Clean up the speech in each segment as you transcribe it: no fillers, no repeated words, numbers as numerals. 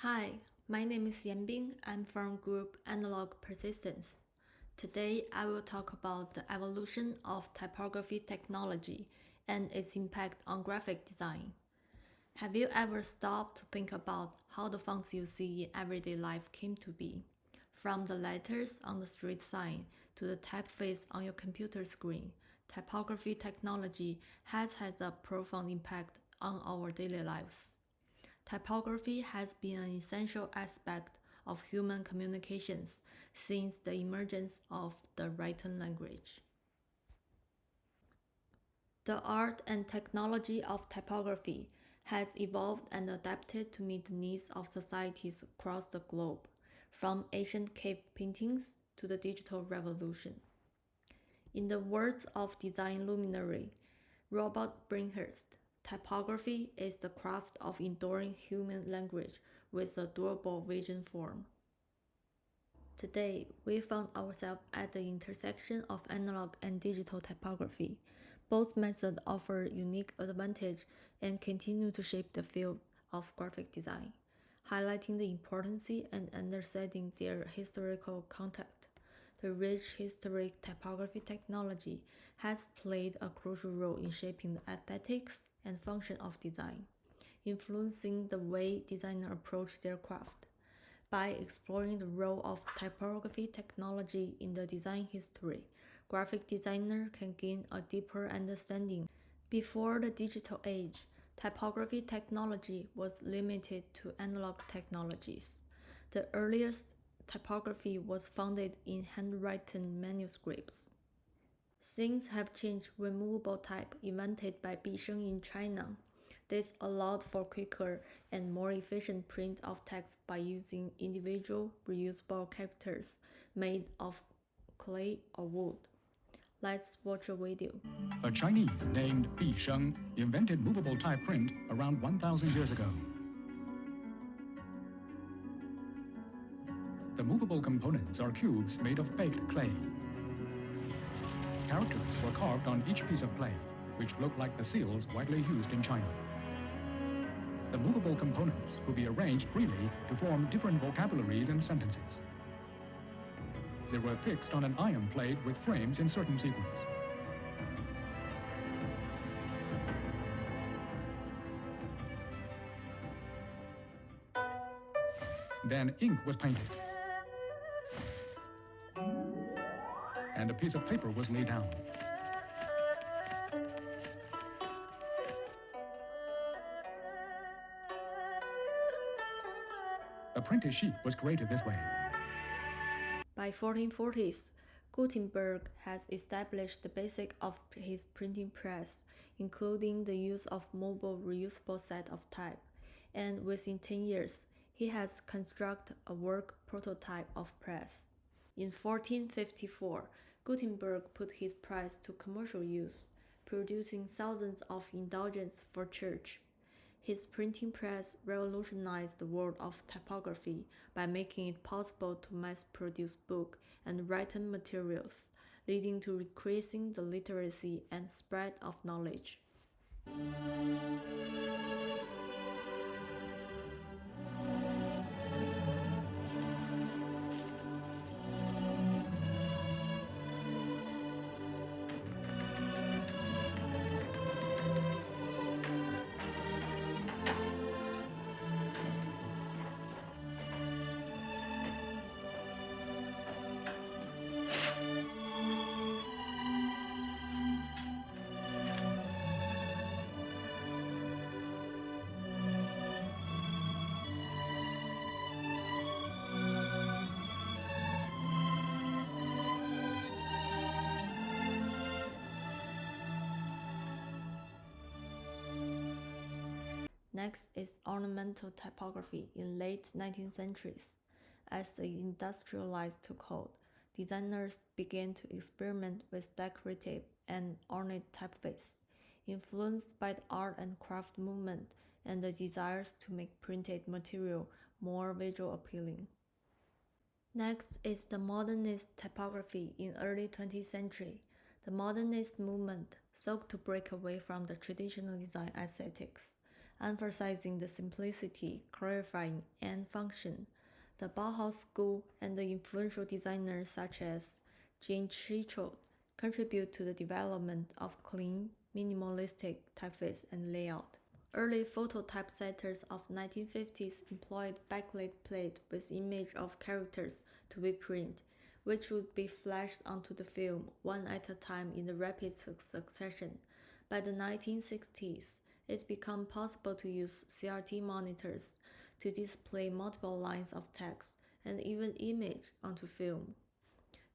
Hi, my name is Yanbing. I'm from Group Analog Persistence. Today, I will talk about the evolution of typography technology and its impact on graphic design. Have you ever stopped to think about how the fonts you see in everyday life came to be? From the letters on the street sign to the typeface on your computer screen, typography technology has had a profound impact on our daily lives. Typography has been an essential aspect of human communications since the emergence of the written language. The art and technology of typography has evolved and adapted to meet the needs of societies across the globe, from ancient cave paintings to the digital revolution. In the words of design luminary Robert Brinkhurst, typography is the craft of enduring human language with a durable vision form. Today, we found ourselves at the intersection of analog and digital typography. Both methods offer unique advantage and continue to shape the field of graphic design, highlighting the importance and understanding their historical context. The rich historic typography technology has played a crucial role in shaping the aesthetics and function of design, influencing the way designers approach their craft. By exploring the role of typography technology in the design history, graphic designer can gain a deeper understanding. Before the digital age, typography technology was limited to analog technologies. The earliest typography was founded in handwritten manuscripts. Things have changed when movable type invented by Bisheng in China. This allowed for quicker and more efficient print of text by using individual reusable characters made of clay or wood. Let's watch a video. A Chinese named Bisheng invented movable type print around 1,000 years ago. The movable components are cubes made of baked clay. Characters were carved on each piece of clay, which looked like the seals widely used in China. The movable components would be arranged freely to form different vocabularies and sentences. They were fixed on an iron plate with frames in certain sequence. Then ink was painted, and a piece of paper was laid down. A printed sheet was created this way. By 1440s, Gutenberg has established the basic of his printing press, including the use of mobile reusable set of type, and within 10 years, he has constructed a work prototype of press. In 1454, Gutenberg put his press to commercial use, producing thousands of indulgences for church. His printing press revolutionized the world of typography by making it possible to mass-produce book and written materials, leading to increasing the literacy and spread of knowledge. Next is ornamental typography in late 19th centuries. As the industrialized took hold, designers began to experiment with decorative and ornate typeface, influenced by the art and craft movement and the desires to make printed material more visual appealing. Next is the modernist typography in early 20th century. The modernist movement sought to break away from the traditional design aesthetics, emphasizing the simplicity, clarifying, and function. The Bauhaus school and the influential designers such as Jean Chichot contribute to the development of clean, minimalistic typeface and layout. Early photo typesetters of 1950s employed backlit plate with image of characters to be printed, which would be flashed onto the film one at a time in the rapid succession. By the 1960s, it became possible to use CRT monitors to display multiple lines of text and even image onto film.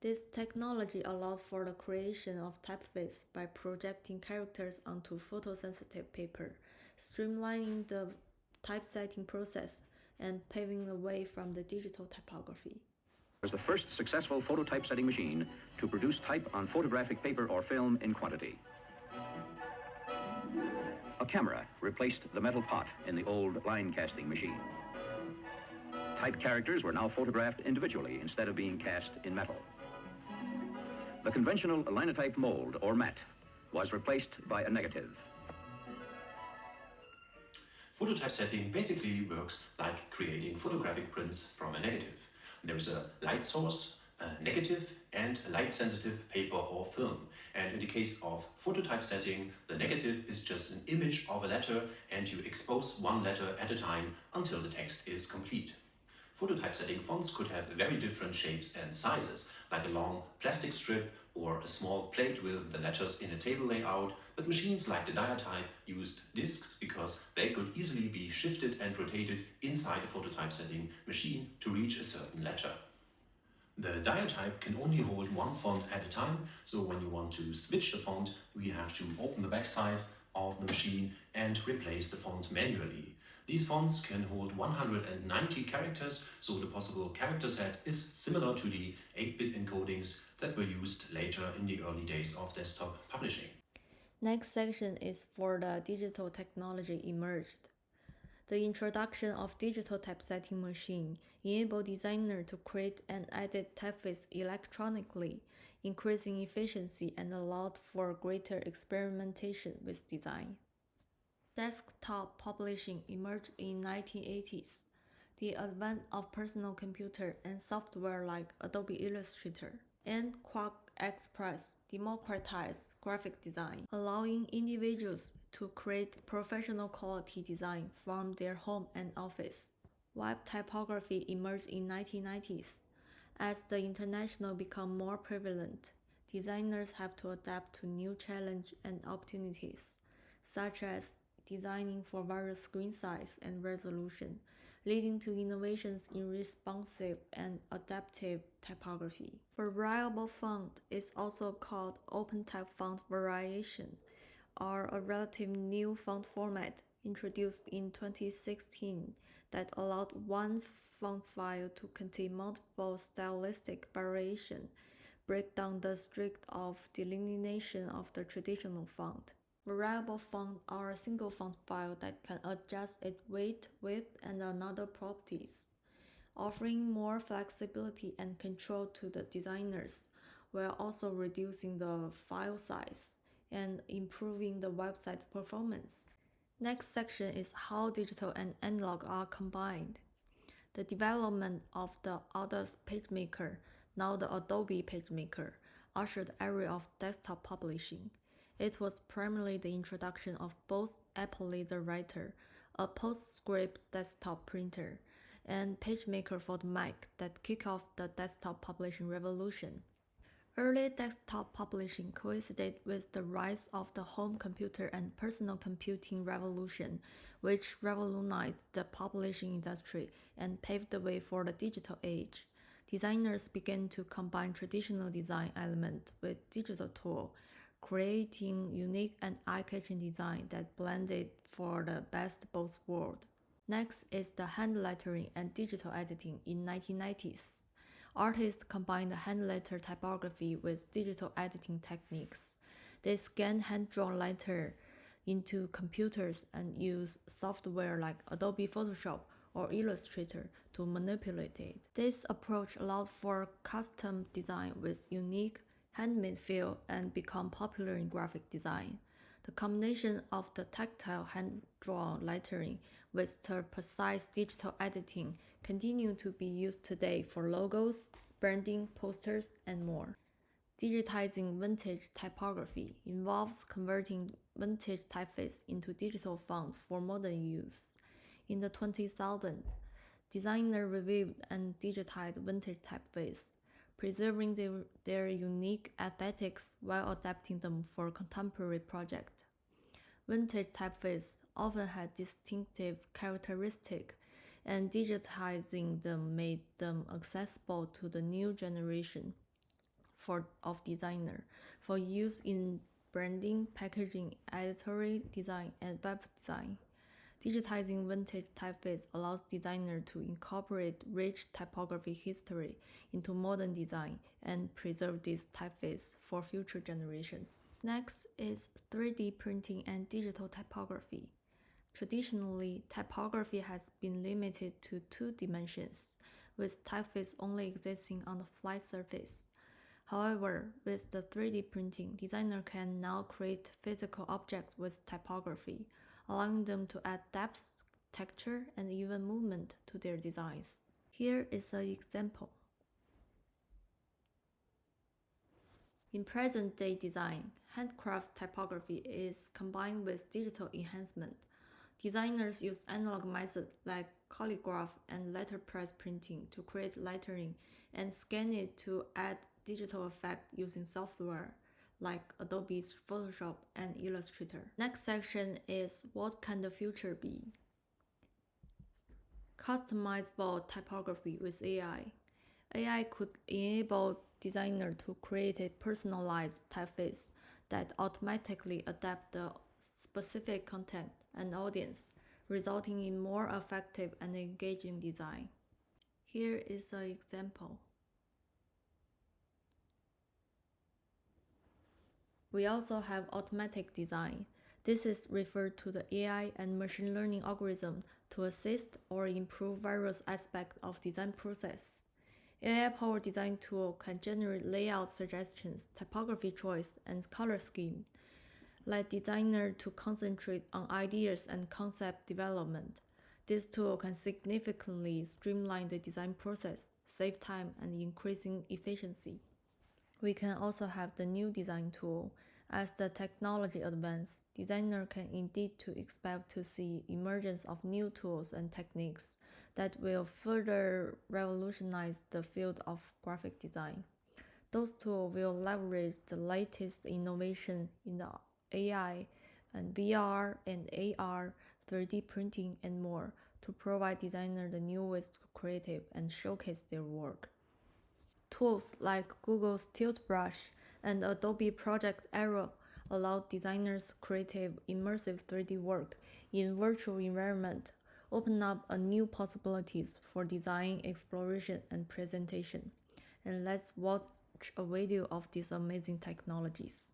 This technology allowed for the creation of typeface by projecting characters onto photosensitive paper, streamlining the typesetting process and paving the way from the digital typography. Was the first successful photo typesetting machine to produce type on photographic paper or film in quantity. A camera replaced the metal pot in the old line casting machine. Type characters were now photographed individually instead of being cast in metal. The conventional linotype mold, or mat, was replaced by a negative. Phototypesetting basically works like creating photographic prints from a negative. There is a light source, a negative, and a light-sensitive paper or film. And in the case of phototypesetting, the negative is just an image of a letter and you expose one letter at a time until the text is complete. Phototypesetting fonts could have very different shapes and sizes, like a long plastic strip or a small plate with the letters in a table layout, but machines like the Diatype used discs because they could easily be shifted and rotated inside a phototypesetting machine to reach a certain letter. The Diatype can only hold one font at a time, so when you want to switch the font, we have to open the backside of the machine and replace the font manually. These fonts can hold 190 characters, so the possible character set is similar to the 8-bit encodings that were used later in the early days of desktop publishing. Next section is for the digital technology emerged. The introduction of digital typesetting machine enabled designers to create and edit typeface electronically, increasing efficiency and allowed for greater experimentation with design. Desktop publishing emerged in 1980s. The advent of personal computer and software like Adobe Illustrator and Quark Express democratized graphic design, allowing individuals to create professional quality design from their home and office. Web typography emerged in 1990s. As the international became more prevalent, designers have to adapt to new challenges and opportunities, such as designing for various screen size and resolution, leading to innovations in responsive and adaptive typography. Variable font is also called OpenType font variation, or a relatively new font format introduced in 2016 that allowed one font file to contain multiple stylistic variations, break down the strict of delineation of the traditional font. Variable font are a single font file that can adjust its weight, width, and other properties, offering more flexibility and control to the designers, while also reducing the file size and improving the website performance. Next section is how digital and analog are combined. The development of the Autodesk PageMaker, now the Adobe PageMaker, ushered the era of desktop publishing. It was primarily the introduction of both Apple Laser Writer, a PostScript desktop printer, and PageMaker for the Mac that kicked off the desktop publishing revolution. Early desktop publishing coincided with the rise of the home computer and personal computing revolution, which revolutionized the publishing industry and paved the way for the digital age. Designers began to combine traditional design elements with digital tools, creating unique and eye-catching design that blended for the best of both worlds. Next is the hand lettering and digital editing in 1990s. Artists combined the hand letter typography with digital editing techniques. They scan hand-drawn letter into computers and use software like Adobe Photoshop or Illustrator to manipulate it. This approach allowed for custom design with unique handmade feel and become popular in graphic design. The combination of the tactile hand-drawn lettering with the precise digital editing continue to be used today for logos, branding, posters, and more. Digitizing vintage typography involves converting vintage typeface into digital font for modern use. In the 2000s, designers reviewed and digitized vintage typeface, preserving their unique aesthetics while adapting them for contemporary projects. Vintage typeface often had distinctive characteristics, and digitizing them made them accessible to the new generation of designer for use in branding, packaging, editorial design, and web design. Digitizing vintage typeface allows designers to incorporate rich typography history into modern design and preserve this typeface for future generations. Next is 3D printing and digital typography. Traditionally, typography has been limited to 2 dimensions, with typeface only existing on the flat surface. However, with the 3D printing, designers can now create physical objects with typography, allowing them to add depth, texture, and even movement to their designs. Here is an example. In present-day design, handcraft typography is combined with digital enhancement. Designers use analog methods like calligraph and letterpress printing to create lettering and scan it to add digital effect using software like Adobe's Photoshop and Illustrator. Next section is what can the future be? Customizable typography with AI. AI could enable designers to create a personalized typeface that automatically adapts the specific content and audience, resulting in more effective and engaging design. Here is an example. We also have automatic design. This is referred to the AI and machine learning algorithm to assist or improve various aspects of design process. AI-powered design tool can generate layout suggestions, typography choice, and color scheme, let designers to concentrate on ideas and concept development. This tool can significantly streamline the design process, save time, and increasing efficiency. We can also have the new design tool. As the technology advances, designers can indeed to expect to see emergence of new tools and techniques that will further revolutionize the field of graphic design. Those tools will leverage the latest innovation in the AI and VR and AR, 3D printing, and more to provide designers the new ways to create and showcase their work. Tools like Google's Tilt Brush and Adobe Project Arrow allow designers creative, immersive 3D work in virtual environment, open up a new possibilities for design, exploration, and presentation. And let's watch a video of these amazing technologies.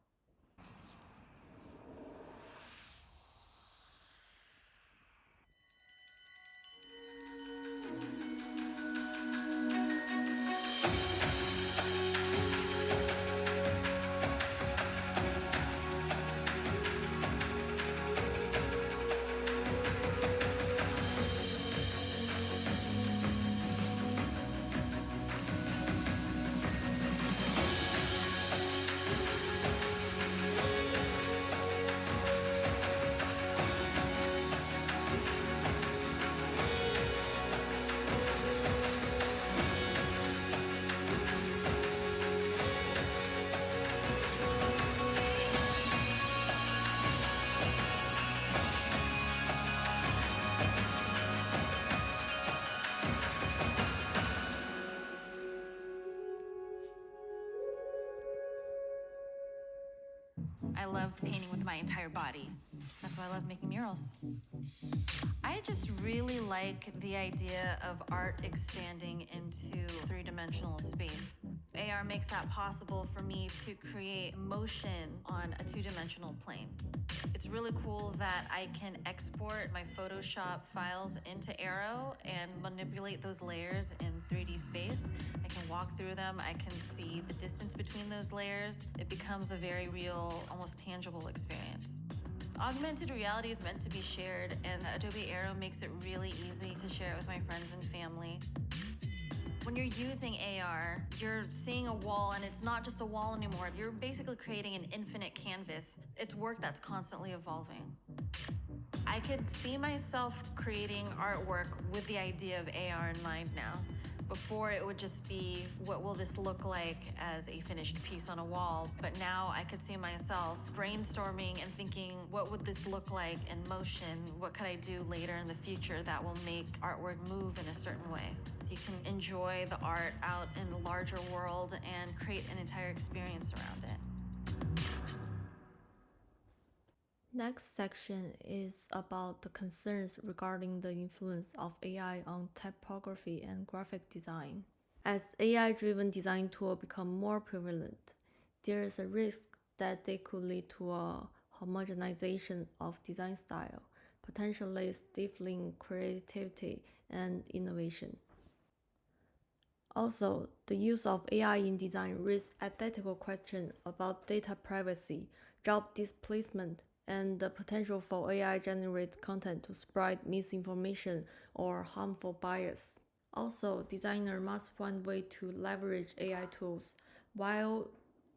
I love painting with my entire body. That's why I love making murals. I just really like the idea of art expanding into three-dimensional space. AR makes that possible for me to create motion on a two-dimensional plane. It's really cool that I can export my Photoshop files into Aero and manipulate those layers in 3D space. I can walk through them, I can see the distance between those layers. It becomes a very real, almost tangible experience. Augmented reality is meant to be shared, and Adobe Aero makes it really easy to share it with my friends and family. When you're using AR, you're seeing a wall, and it's not just a wall anymore. You're basically creating an infinite canvas. It's work that's constantly evolving. I could see myself creating artwork with the idea of AR in mind now. Before, it would just be, what will this look like as a finished piece on a wall? But now I could see myself brainstorming and thinking, what would this look like in motion? What could I do later in the future that will make artwork move in a certain way? So you can enjoy the art out in the larger world and create an entire experience around it. Next section is about the concerns regarding the influence of AI on typography and graphic design. As AI-driven design tools become more prevalent, there is a risk that they could lead to a homogenization of design style, potentially stifling creativity and innovation. Also, the use of AI in design raises ethical questions about data privacy, job displacement, and the potential for AI-generated content to spread misinformation or harmful bias. Also, designers must find ways to leverage AI tools while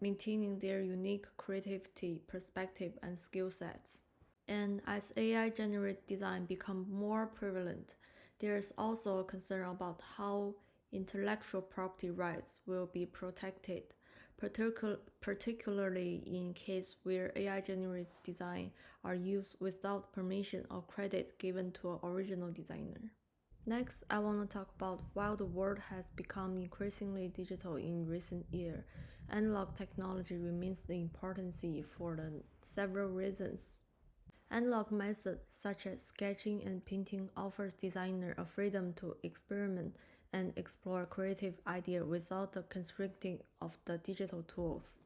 maintaining their unique creativity, perspective, and skill sets. And as AI-generated design becomes more prevalent, there is also a concern about how intellectual property rights will be protected, particularly in cases where AI-generated design are used without permission or credit given to an original designer. Next, I want to talk about while the world has become increasingly digital in recent years, analog technology remains important for several reasons. Analog methods such as sketching and painting offers designers a freedom to experiment and explore creative ideas without the constraints of the digital tools.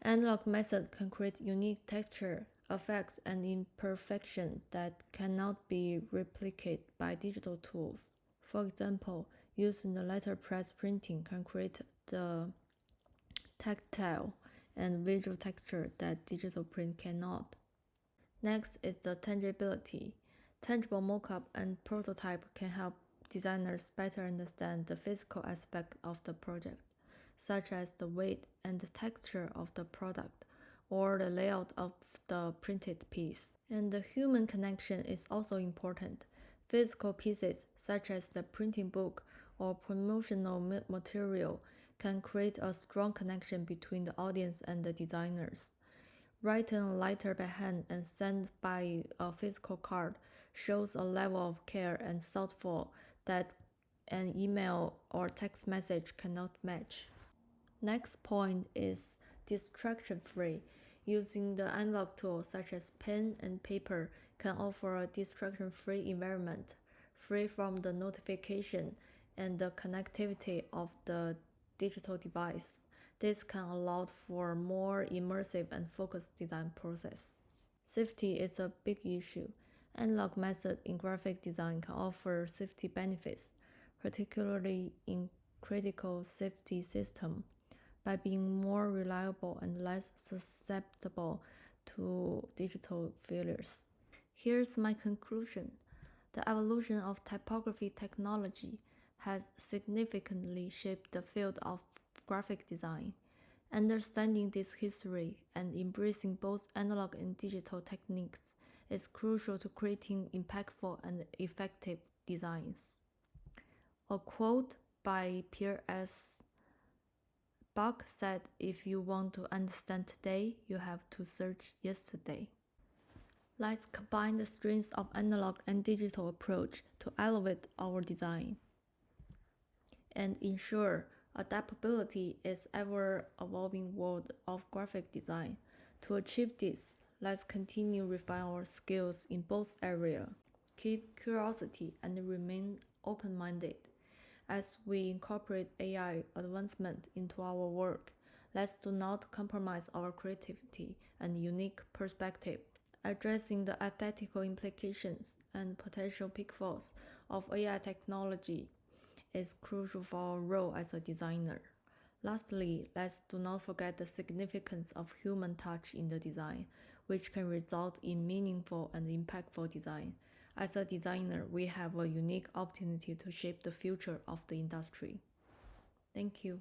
Analog methods can create unique texture, effects, and imperfection that cannot be replicated by digital tools. For example, using the letterpress printing can create the tactile and visual texture that digital print cannot. Next is the tangibility. Tangible mockup and prototype can help designers better understand the physical aspect of the project, such as the weight and the texture of the product or the layout of the printed piece. And the human connection is also important. Physical pieces, such as the printing book or promotional material, can create a strong connection between the audience and the designers. Written a letter by hand and sent by a physical card shows a level of care and thoughtful that an email or text message cannot match. Next point is distraction-free. Using the analog tools such as pen and paper can offer a distraction-free environment, free from the notification and the connectivity of the digital device. This can allow for more immersive and focused design process. Safety is a big issue. Analog method in graphic design can offer safety benefits, particularly in critical safety systems, by being more reliable and less susceptible to digital failures. Here's my conclusion. The evolution of typography technology has significantly shaped the field of graphic design. Understanding this history and embracing both analog and digital techniques is crucial to creating impactful and effective designs. A quote by Pierre S. Bach said, "If you want to understand today, you have to search yesterday." Let's combine the strengths of analog and digital approach to elevate our design and ensure adaptability is ever-evolving world of graphic design. To achieve this, let's continue refine our skills in both areas, keep curiosity and remain open-minded. As we incorporate AI advancement into our work, let's do not compromise our creativity and unique perspective. Addressing the ethical implications and potential pitfalls of AI technology is crucial for our role as a designer. Lastly, let's do not forget the significance of human touch in the design. which can result in meaningful and impactful design. As a designer, we have a unique opportunity to shape the future of the industry. Thank you.